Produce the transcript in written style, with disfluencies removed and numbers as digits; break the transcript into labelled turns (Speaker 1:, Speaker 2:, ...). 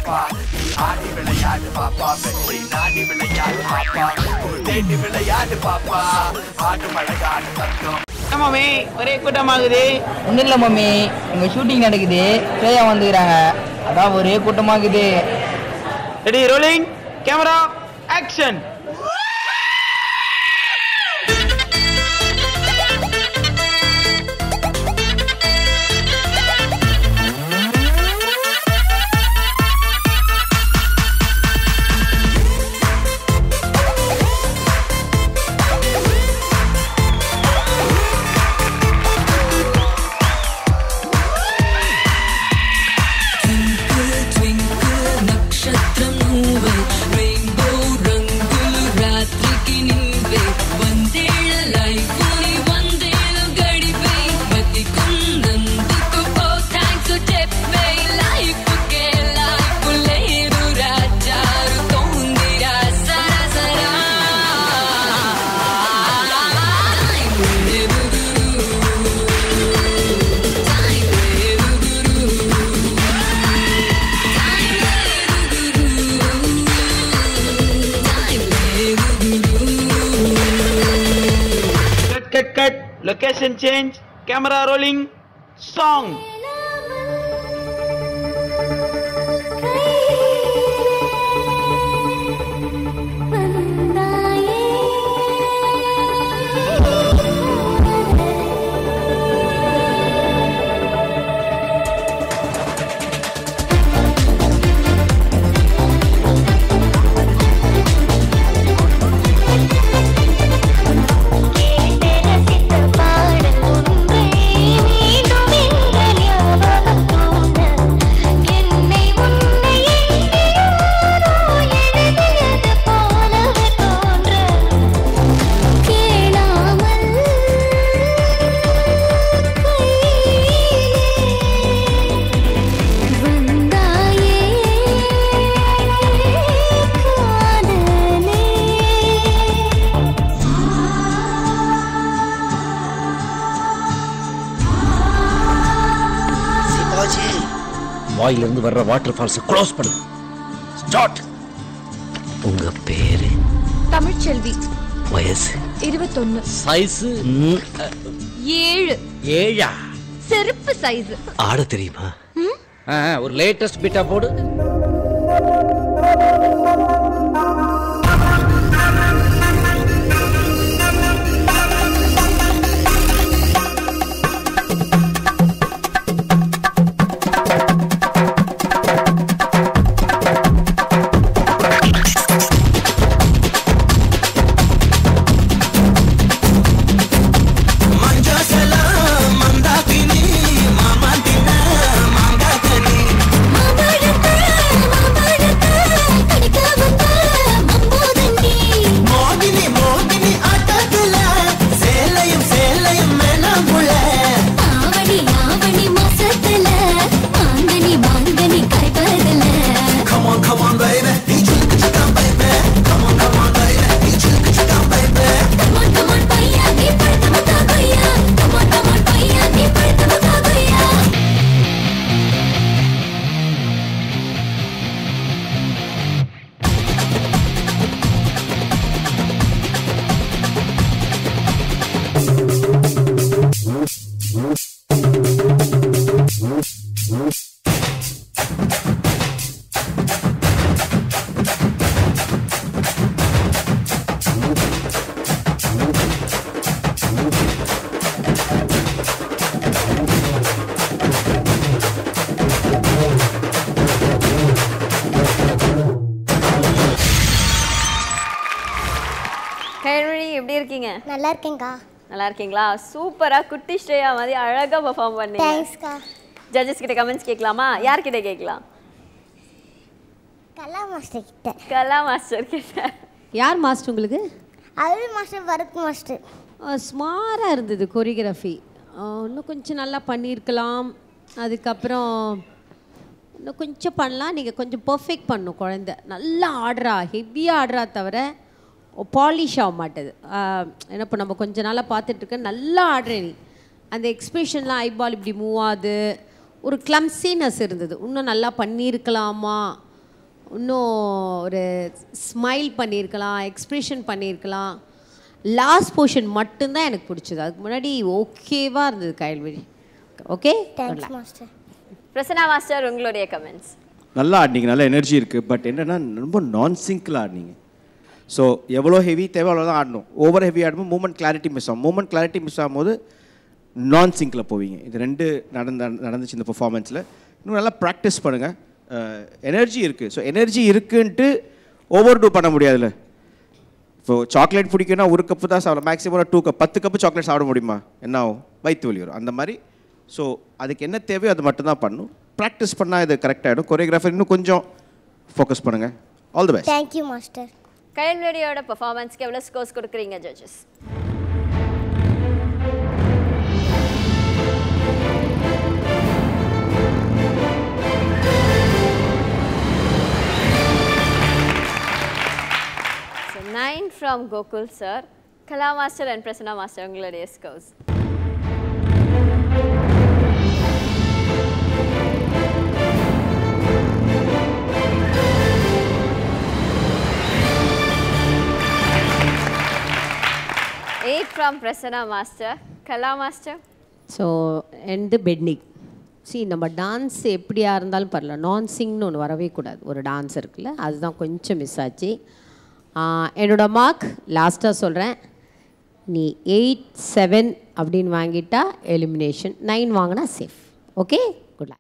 Speaker 1: பாப்பா நீ ஆடி விளையாடு பாப்பா வெற்றி நாடி விளையாடு பாப்பா தேடி விளையாடு பாப்பா ஆடு மழகாடு தங்கம்.
Speaker 2: மம்மி ஒரே கூட்டமாகுது.
Speaker 3: ஒன்றும் இல்லை மம்மி, இங்கே ஷூட்டிங் நடக்குது, ஸ்ரேயா வந்துக்கிறாங்க, அதான் ஒரே கூட்டமாகுது.
Speaker 2: Ready, rolling camera action. Cut. Location change. Camera rolling. Song.
Speaker 4: வாயிலிருந்து வர்ற வாட்டர் ஃபால்ஸ் க்ளோஸ் பண்ணு. ஸ்டார்ட். உங்க பேரு?
Speaker 5: தமிழ்ச்செல்வி.
Speaker 4: வயசு?
Speaker 5: 21.
Speaker 4: சைஸ்?
Speaker 5: 7.
Speaker 4: 7?
Speaker 5: செருப்பு சைஸ்.
Speaker 4: ஆட தெரியுமா? ஒரு லேட்டஸ்ட் பிட்டா போடு.
Speaker 6: நல்லா இருக்கேன்க்கா.
Speaker 7: நல்லா இருக்கீங்களா? சூப்பரா குட்டி ஸ்ரேயா மாதிரி அழகா பெர்ஃபார்ம் பண்ணீங்க.
Speaker 6: தேங்க்ஸ்க்கா.
Speaker 7: ஜட்ஜஸ் கிட்ட கமெண்ட்ஸ் கேட்கலாமா? யார் கிட்ட கேட்கலாம்?
Speaker 6: கலா மாஸ்டர் கிட்ட.
Speaker 7: கலா மாஸ்டர் கிட்ட.
Speaker 5: யார் மாஸ்டர் உங்களுக்கு?
Speaker 6: அருள் மாஸ்டர், பரத் மாஸ்டர்.
Speaker 5: ஸ்மாராக இருந்தது கொரியோகிராஃபி. இன்னும் கொஞ்சம் நல்லா பண்ணியிருக்கலாம். அதுக்கப்புறம் இன்னும் கொஞ்சம் பண்ணலாம். நீங்கள் கொஞ்சம் பர்ஃபெக்ட் பண்ணணும். குழந்தை நல்லா ஆடுறா, ஹெவியாக ஆடுறா, தவிர பாலிஷ் ஆக மாட்டேது. ஏன்னா இப்போ நம்ம கொஞ்சம் நாளாக பார்த்துட்ருக்க நல்லா ஆடுறேன். நீ அந்த எக்ஸ்பிரஷன்லாம் ஐபால் இப்படி மூவ் ஆகுது. ஒரு கிளம்சினஸ் இருந்தது. இன்னும் நல்லா பண்ணியிருக்கலாமா இன்னும் ஒரு ஸ்மைல் பண்ணியிருக்கலாம், எக்ஸ்ப்ரெஷன் பண்ணியிருக்கலாம். லாஸ்ட் போர்ஷன் மட்டும்தான் எனக்கு பிடிச்சது. அதுக்கு முன்னாடி ஓகேவாக இருந்தது Kayalvizhi. Okay,
Speaker 6: thanks master.
Speaker 7: Prasanna master உங்களுடைய கமெண்ட்ஸ்.
Speaker 8: நல்லா ஆடினீங்க, நல்ல எனர்ஜி இருக்குது. பட் என்னென்னா ரொம்ப நான் சிங்கில் ஆடினீங்க. ஸோ எவ்வளோ ஹெவி தேவை அவ்வளோ தான் ஆடணும். ஓவர் ஹெவி ஆடும்போது மூமெண்ட் கிளாரிட்டி மிஸ் ஆகும். மூமெண்ட் கிளாரிட்டி மிஸ் ஆகும்போது நான் சிங்கில் போவீங்க. இது ரெண்டு நடந்துச்சு இந்த பெர்ஃபார்மன்ஸில். இன்னும் நல்லா ப்ராக்டிஸ் பண்ணுங்கள். எனர்ஜி இருக்குது. ஸோ எனர்ஜி இருக்குன்ட்டு ஓவர் டூ பண்ண முடியாதுல்ல. இப்போ சாக்லேட் பிடிக்குன்னா ஒரு கப்பு தான் சாப்பிடலாம், மேக்ஸிமம் 2 கப் 10 கப்பு சாக்லேட் சாப்பிட முடியுமா? என்ன ஆகும்? வயிற்று வலி வரும். அந்த மாதிரி. ஸோ அதுக்கு என்ன தேவையோ அது மட்டும்தான் பண்ணணும். ப்ராக்டிஸ் பண்ணால் இது கரெக்டாகிடும். கொரியோகிராஃபர் இன்னும் கொஞ்சம் ஃபோக்கஸ் பண்ணுங்கள். All the best.
Speaker 6: Thank you master.
Speaker 7: கயல்விழியோட பெர்ஃபார்மன்ஸ்க்கு எவ்வளோ ஸ்கோர்ஸ் கொடுக்குறீங்க judges? So 9 from Gokul sir. Kala master and Prasanna master உங்களுடைய scores. From Prasanna master, Kala master.
Speaker 5: So எண்டு பெட்னிக். நம்ம டான்ஸ் எப்படியா இருந்தாலும் பரவாயில்ல, நான் சிங்னு ஒன்று வரவே கூடாது. ஒரு டான்ஸ் இருக்குல்ல, அதுதான் கொஞ்சம் மிஸ் ஆச்சு. என்னோடய மார்க் லாஸ்ட்டாக சொல்கிறேன். நீ 8, 7 அப்படின்னு வாங்கிட்டா எலிமினேஷன், 9 வாங்கினா சேஃப். ஓகே.